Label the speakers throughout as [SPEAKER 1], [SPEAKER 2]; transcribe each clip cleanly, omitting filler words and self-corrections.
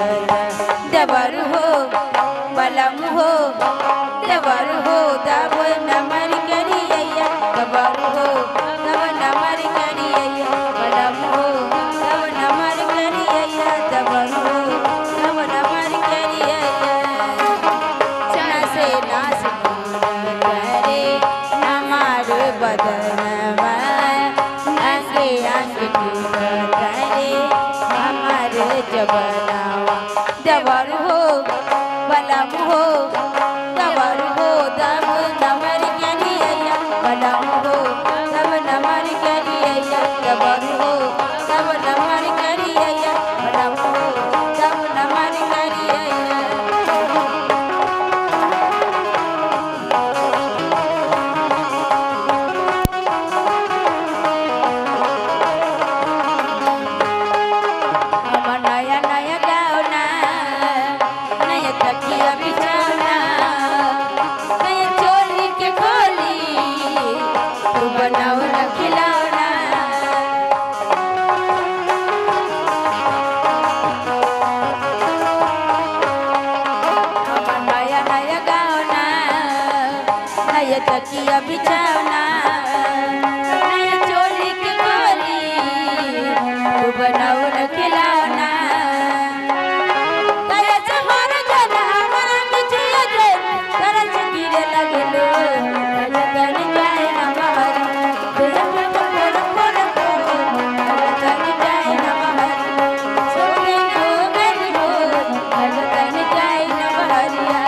[SPEAKER 1] देवर हो बलम हो देवर हो तब नमर करिया देवर हो तब नमर करिया बलम हो तब नमर करिया देवर हो तब नमर करिया से नास करे हमार बदन अंगे अंग करे हमार जबनावा देवर हो बलम हो देवर हो तब नमर करिया बलम हो तब नमर करिया देवर हो तब नमर करिया बलम हो तब नमर करिया तकिया बिछाना नया चोली के गोली तू बनाओ न खिलाना तरस हर जन हमारा बिछिया जन तरस गिरे लगलो तन जाए न बाहर तन जाए न बाहर सोने हो गई हो तन जाए न बाहरिया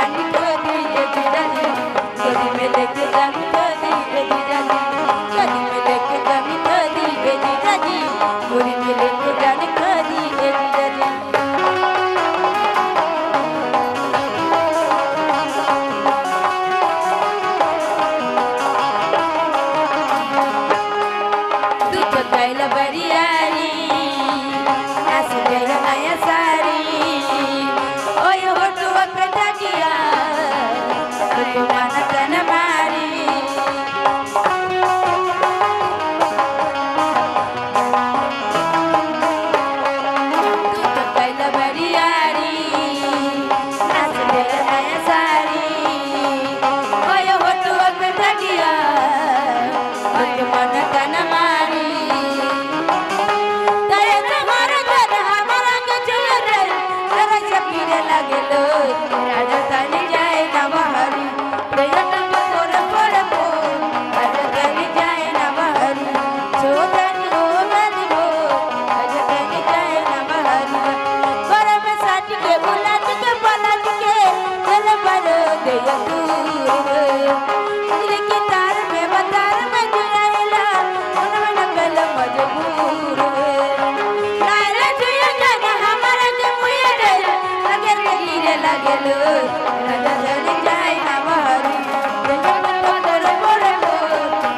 [SPEAKER 1] जानी खो दी ए जीजा जी गोदी में लेके जानी खो दी ए जीजा जी गोदी में लेके जानी खो दी ए जीजा जी गोदी में लेके जानी खो दी ए जीजा जी कैला बरियारी ऐसे गया नया सारी ओए होटुआ पे डगिया तो मन तन मारी तू तो कैला बरियारी ऐसे गया नया सारी ओए होटुआ पे डगिया तो मन तन मारी लगलो राजधानी जाए ना बहरी प्रयत्न पोर पोर पो राजधानी जाए ना बहरी छोड़न हो गनी हो राजधानी जाए ना बहरी पर में साथ के बुलाट के पलट के चल बड़ो दे दूर दिल की तार में बतार में जुड़ाइला मन में नकल मजबूर लारे जुया जाना हमारा जमुया रे लगलो राजधानी जाए ना बहरी पत्थर पर हो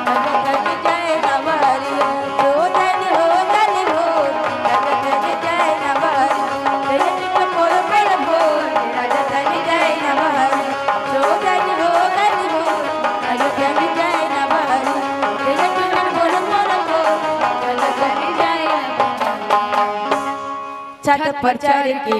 [SPEAKER 1] राजधानी जाए ना बहरी छोड़न हो गनी हो राजधानी जाए ना बहरी पर हो राजधानी जाए ना बहरी छोड़न हो गनी हो राजधानी जाए ना बहरी पर हो राजधानी जाए छत पर चढ़ के